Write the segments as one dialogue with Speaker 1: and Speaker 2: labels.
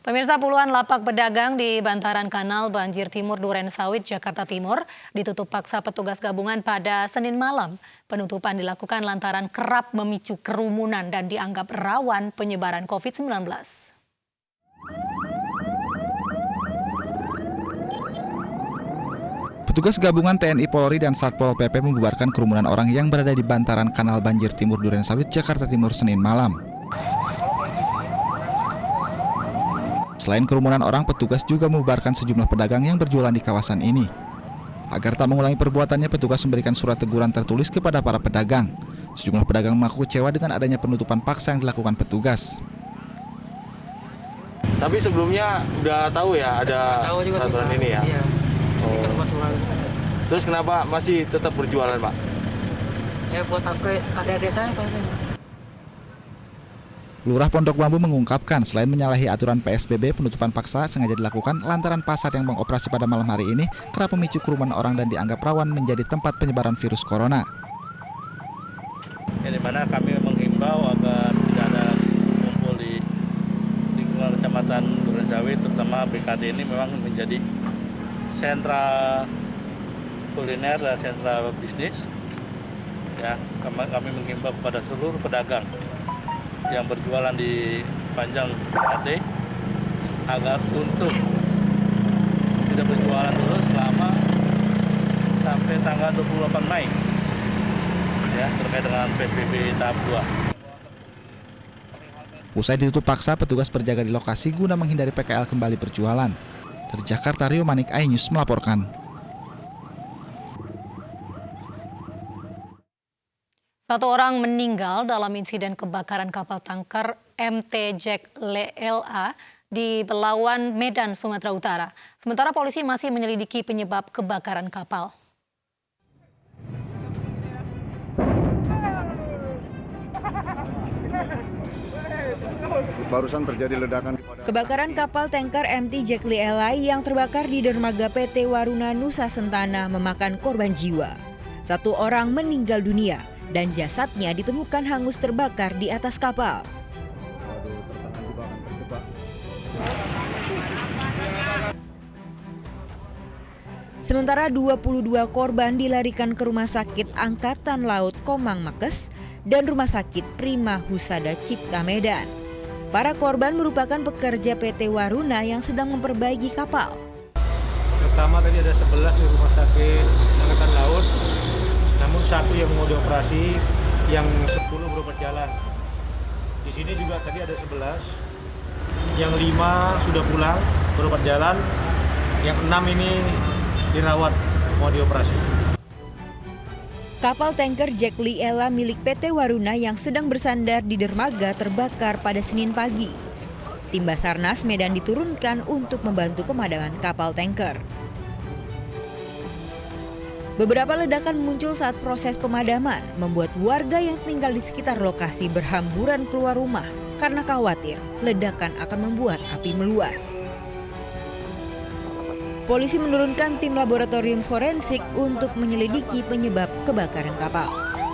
Speaker 1: Pemirsa, puluhan lapak pedagang di bantaran Kanal Banjir Timur Durensawit, Jakarta Timur ditutup paksa petugas gabungan pada Senin malam. Penutupan dilakukan lantaran kerap memicu kerumunan dan dianggap rawan penyebaran COVID-19.
Speaker 2: Petugas gabungan TNI Polri dan Satpol PP membubarkan kerumunan orang yang berada di bantaran Kanal Banjir Timur Durensawit, Jakarta Timur Senin malam. Selain kerumunan orang, petugas juga membubarkan sejumlah pedagang yang berjualan di kawasan ini. Agar tak mengulangi perbuatannya, petugas memberikan surat teguran tertulis kepada para pedagang. Sejumlah pedagang mengaku kecewa dengan adanya penutupan paksa yang dilakukan petugas.
Speaker 3: Tapi sebelumnya udah tahu ya ada aturan ini ya?
Speaker 4: Iya.
Speaker 3: Oh. Terus kenapa masih tetap berjualan, Pak?
Speaker 4: Ya buat apa adik-adik saya Pak.
Speaker 2: Lurah Pondok Bambu mengungkapkan selain menyalahi aturan PSBB, penutupan paksa sengaja dilakukan lantaran pasar yang mengoperasi pada malam hari ini kerap memicu kerumunan orang dan dianggap rawan menjadi tempat penyebaran virus corona.
Speaker 5: Di mana kami menghimbau agar tidak ada kumpul di lingkungan Kecamatan Durensawit, terutama BKD ini memang menjadi sentra kuliner dan sentra bisnis. Ya, kami menghimbau kepada seluruh pedagang yang berjualan di sepanjang BKD agar untuk tidak berjualan dulu selama sampai tanggal 28 Mei ya, terkait dengan PSBB tahap 2.
Speaker 2: Usai ditutup paksa, petugas berjaga di lokasi guna menghindari PKL kembali berjualan. Dari Jakarta, Rio Manik, iNews melaporkan.
Speaker 1: Satu orang meninggal dalam insiden kebakaran kapal tanker MT Jack LA di Belawan, Medan, Sumatera Utara. Sementara polisi masih menyelidiki penyebab kebakaran kapal.
Speaker 6: Barusan terjadi ledakan.
Speaker 7: Kebakaran kapal tanker MT Jack LA yang terbakar di dermaga PT Waruna Nusa Sentana memakan korban jiwa. Satu orang meninggal dunia dan jasadnya ditemukan hangus terbakar di atas kapal. Sementara 22 korban dilarikan ke Rumah Sakit Angkatan Laut Komang Makes dan Rumah Sakit Prima Husada Cipta Medan. Para korban merupakan pekerja PT Waruna yang sedang memperbaiki kapal.
Speaker 5: Pertama tadi ada 11 di Rumah Sakit Angkatan Laut, namun satu yang mau dioperasi, yang 10 baru berjalan. Di sini juga tadi ada 11, yang 5 sudah pulang baru berjalan, yang 6 ini dirawat mau dioperasi.
Speaker 7: Kapal tanker Jack LA milik PT Waruna yang sedang bersandar di dermaga terbakar pada Senin pagi. Tim Basarnas Medan diturunkan untuk membantu pemadaman kapal tanker. Beberapa ledakan muncul saat proses pemadaman, membuat warga yang tinggal di sekitar lokasi berhamburan keluar rumah karena khawatir ledakan akan membuat api meluas. Polisi menurunkan tim laboratorium forensik untuk menyelidiki penyebab kebakaran kapal.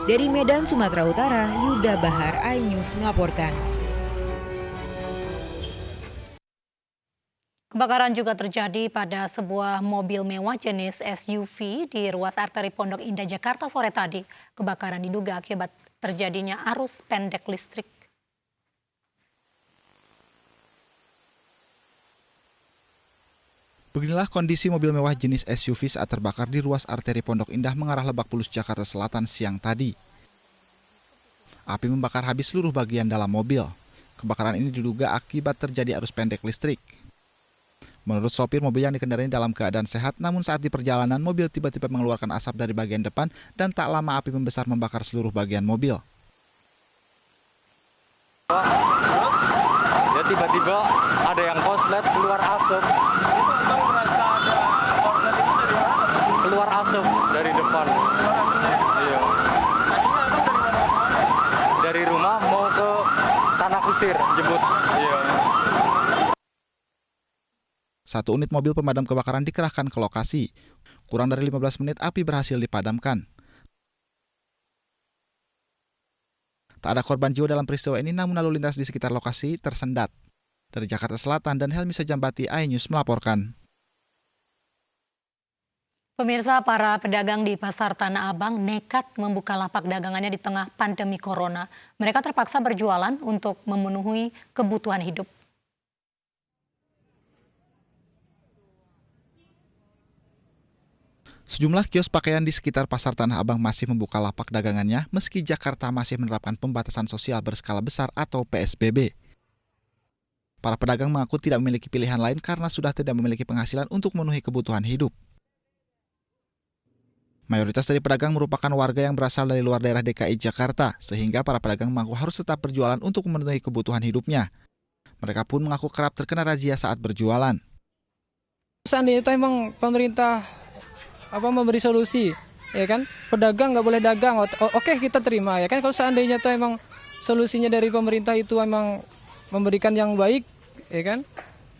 Speaker 7: Dari Medan, Sumatera Utara, Yuda Bahar, iNews melaporkan.
Speaker 1: Kebakaran juga terjadi pada sebuah mobil mewah jenis SUV di ruas arteri Pondok Indah, Jakarta sore tadi. Kebakaran diduga akibat terjadinya arus pendek listrik.
Speaker 2: Beginilah kondisi mobil mewah jenis SUV saat terbakar di ruas arteri Pondok Indah mengarah Lebak Bulus, Jakarta Selatan siang tadi. Api membakar habis seluruh bagian dalam mobil. Kebakaran ini diduga akibat terjadi arus pendek listrik. Menurut sopir, mobil yang dikendarai dalam keadaan sehat, namun saat di perjalanan mobil tiba-tiba mengeluarkan asap dari bagian depan dan tak lama api membesar membakar seluruh bagian mobil.
Speaker 3: Ya tiba-tiba ada yang konslet keluar asap. Keluar asap dari depan. Iya. Dari rumah mau ke Tanah Kusir jemput. Iya.
Speaker 2: Satu unit mobil pemadam kebakaran dikerahkan ke lokasi. Kurang dari 15 menit api berhasil dipadamkan. Tak ada korban jiwa dalam peristiwa ini, namun lalu lintas di sekitar lokasi tersendat. Dari Jakarta Selatan dan Helmi Sajambati, iNews melaporkan.
Speaker 1: Pemirsa, para pedagang di Pasar Tanah Abang nekat membuka lapak dagangannya di tengah pandemi corona. Mereka terpaksa berjualan untuk memenuhi kebutuhan hidup.
Speaker 2: Sejumlah kios pakaian di sekitar Pasar Tanah Abang masih membuka lapak dagangannya meski Jakarta masih menerapkan pembatasan sosial berskala besar atau PSBB. Para pedagang mengaku tidak memiliki pilihan lain karena sudah tidak memiliki penghasilan untuk memenuhi kebutuhan hidup. Mayoritas dari pedagang merupakan warga yang berasal dari luar daerah DKI Jakarta, sehingga para pedagang mengaku harus tetap berjualan untuk memenuhi kebutuhan hidupnya. Mereka pun mengaku kerap terkena razia saat berjualan.
Speaker 6: Seandainya itu emang pemerintah memberi solusi, ya kan, pedagang nggak boleh dagang, oke kita terima, ya kan. Kalau seandainya itu emang solusinya dari pemerintah itu emang memberikan yang baik, ya kan,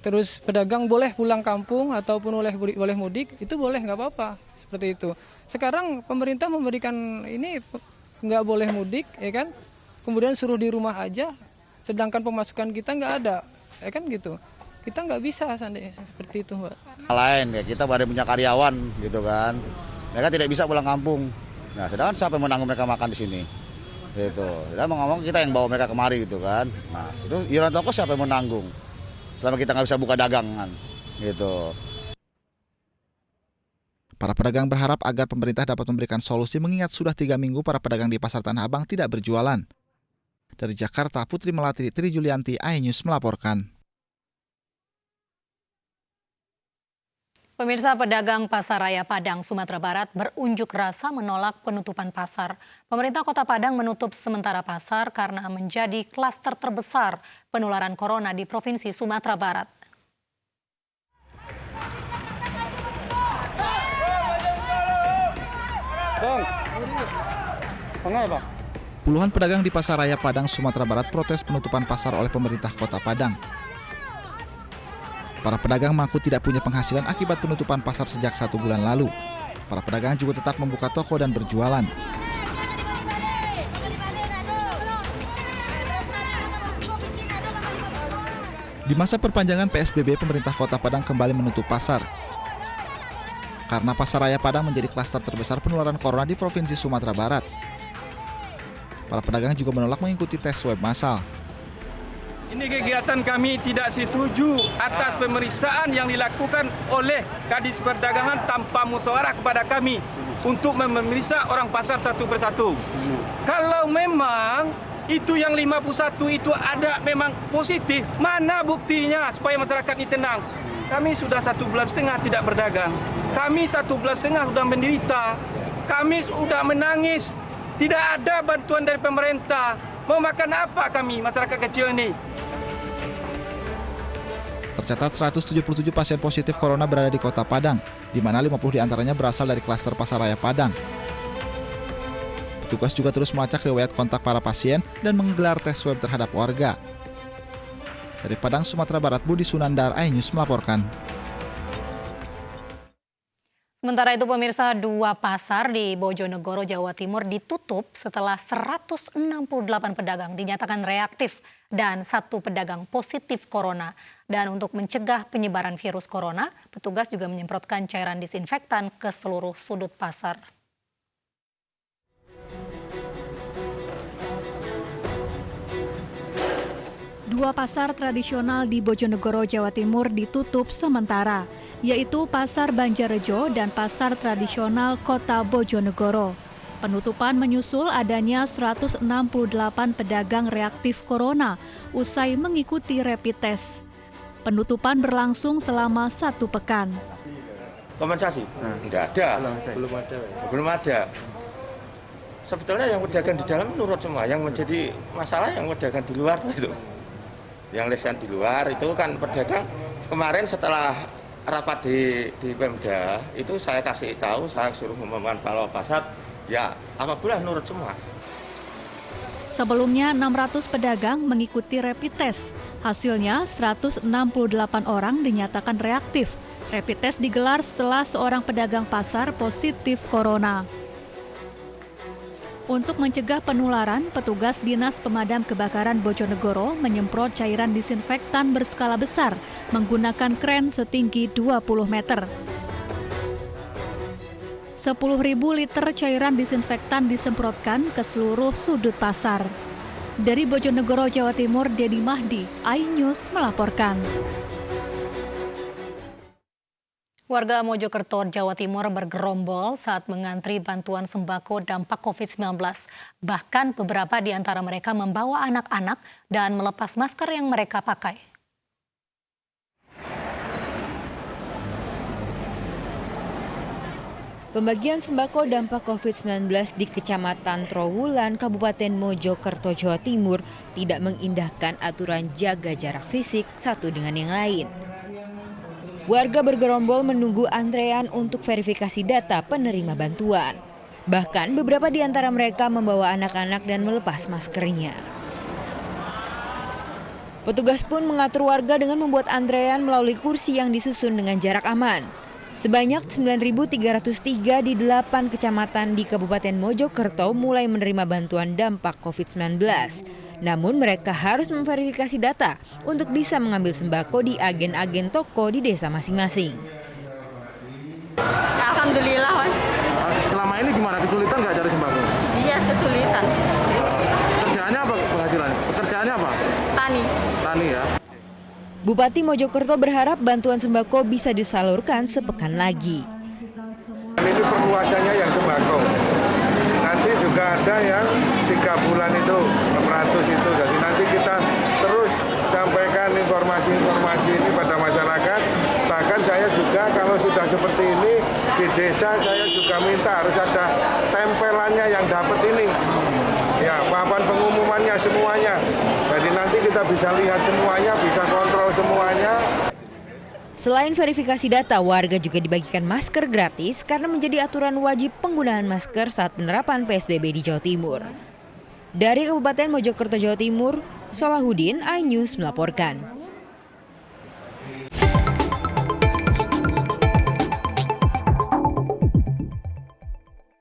Speaker 6: terus pedagang boleh pulang kampung ataupun boleh mudik, itu boleh, nggak apa-apa, seperti itu. Sekarang pemerintah memberikan ini nggak boleh mudik, ya kan, kemudian suruh di rumah aja, sedangkan pemasukan kita nggak ada, ya kan gitu. Kita nggak bisa seperti itu, Mbak.
Speaker 8: Lain ya, kita baru punya karyawan gitu kan, mereka tidak bisa pulang kampung. Nah, sedangkan siapa yang menanggung mereka makan di sini? Gitu. Kita mau ngomong kita yang bawa mereka kemari gitu kan. Nah, itu iuran toko siapa yang menanggung? Selama kita nggak bisa buka dagangan, gitu.
Speaker 2: Para pedagang berharap agar pemerintah dapat memberikan solusi mengingat sudah 3 minggu para pedagang di Pasar Tanah Abang tidak berjualan. Dari Jakarta, Putri Melati, Tri Julianti, iNews melaporkan.
Speaker 1: Pemirsa, pedagang Pasar Raya Padang, Sumatera Barat berunjuk rasa menolak penutupan pasar. Pemerintah Kota Padang menutup sementara pasar karena menjadi klaster terbesar penularan corona di Provinsi Sumatera Barat.
Speaker 2: Puluhan pedagang di Pasar Raya Padang, Sumatera Barat protes penutupan pasar oleh pemerintah Kota Padang. Para pedagang mengaku tidak punya penghasilan akibat penutupan pasar sejak 1 bulan lalu. Para pedagang juga tetap membuka toko dan berjualan. Di masa perpanjangan PSBB, pemerintah Kota Padang kembali menutup pasar. Karena Pasar Raya Padang menjadi klaster terbesar penularan corona di Provinsi Sumatera Barat. Para pedagang juga menolak mengikuti tes swab massal.
Speaker 9: Ini kegiatan kami tidak setuju atas pemeriksaan yang dilakukan oleh Kadis Perdagangan tanpa musyawarah kepada kami untuk memeriksa orang pasar satu persatu. Kalau memang itu yang 51 itu ada memang positif, mana buktinya supaya masyarakat ini tenang? Kami sudah 1,5 bulan tidak berdagang. Kami 1,5 bulan sudah menderita. Kami sudah menangis. Tidak ada bantuan dari pemerintah. Mau makan apa kami, masyarakat kecil ini?
Speaker 2: Tercatat 177 pasien positif corona berada di Kota Padang, di mana 50 diantaranya berasal dari klaster Pasar Raya Padang. Petugas juga terus melacak riwayat kontak para pasien dan menggelar tes swab terhadap warga. Dari Padang, Sumatera Barat, Budi Sunandar, iNews melaporkan.
Speaker 1: Sementara itu, pemirsa, 2 pasar di Bojonegoro, Jawa Timur ditutup setelah 168 pedagang dinyatakan reaktif dan 1 pedagang positif corona. Dan untuk mencegah penyebaran virus corona, petugas juga menyemprotkan cairan disinfektan ke seluruh sudut pasar.
Speaker 10: Dua pasar tradisional di Bojonegoro, Jawa Timur ditutup sementara, yaitu Pasar Banjarrejo dan Pasar Tradisional Kota Bojonegoro. Penutupan menyusul adanya 168 pedagang reaktif corona usai mengikuti rapid test. Penutupan berlangsung selama 1 pekan.
Speaker 11: Kompensasi? Tidak ada. Belum ada. Sebetulnya yang pedagang di dalam nurut semua, yang menjadi masalah yang pedagang di luar itu. Yang lesehan di luar itu kan pedagang kemarin setelah rapat di Pemda itu saya kasih tahu, saya suruh memantau pasar, ya apabila nurut semua.
Speaker 10: Sebelumnya 600 pedagang mengikuti rapid test. Hasilnya 168 orang dinyatakan reaktif. Rapid test digelar setelah seorang pedagang pasar positif corona. Untuk mencegah penularan, petugas Dinas Pemadam Kebakaran Bojonegoro menyemprot cairan disinfektan berskala besar menggunakan kren setinggi 20 meter. 10.000 liter cairan disinfektan disemprotkan ke seluruh sudut pasar. Dari Bojonegoro, Jawa Timur, Dedi Mahdi, iNews melaporkan.
Speaker 1: Warga Mojokerto, Jawa Timur bergerombol saat mengantri bantuan sembako dampak COVID-19. Bahkan beberapa di antara mereka membawa anak-anak dan melepas masker yang mereka pakai.
Speaker 7: Pembagian sembako dampak COVID-19 di Kecamatan Trowulan, Kabupaten Mojokerto, Jawa Timur tidak mengindahkan aturan jaga jarak fisik satu dengan yang lain. Warga bergerombol menunggu antrean untuk verifikasi data penerima bantuan. Bahkan beberapa di antara mereka membawa anak-anak dan melepas maskernya. Petugas pun mengatur warga dengan membuat antrean melalui kursi yang disusun dengan jarak aman. Sebanyak 9.303 di 8 kecamatan di Kabupaten Mojokerto mulai menerima bantuan dampak COVID-19. Namun mereka harus memverifikasi data untuk bisa mengambil sembako di agen-agen toko di desa masing-masing.
Speaker 12: Alhamdulillah, Mas.
Speaker 13: Selama ini gimana? Kesulitan nggak cari sembako?
Speaker 12: Iya, kesulitan.
Speaker 13: Pekerjaannya apa penghasilannya? Pekerjaannya apa?
Speaker 12: Tani.
Speaker 13: Tani ya.
Speaker 7: Bupati Mojokerto berharap bantuan sembako bisa disalurkan sepekan lagi.
Speaker 14: Ini perluasannya yang sembako. Nanti juga ada yang 3 bulan itu 600 itu. Jadi nanti kita terus sampaikan informasi-informasi ini pada masyarakat. Bahkan saya juga kalau sudah seperti ini di desa saya juga minta harus ada tempelannya yang dapat ini. Ya, papan pengumumannya semuanya. Jadi nanti kita bisa lihat semuanya, bisa kontrol semuanya.
Speaker 7: Selain verifikasi data, warga juga dibagikan masker gratis karena menjadi aturan wajib penggunaan masker saat penerapan PSBB di Jawa Timur. Dari Kabupaten Mojokerto, Jawa Timur, Solahuddin, iNews melaporkan.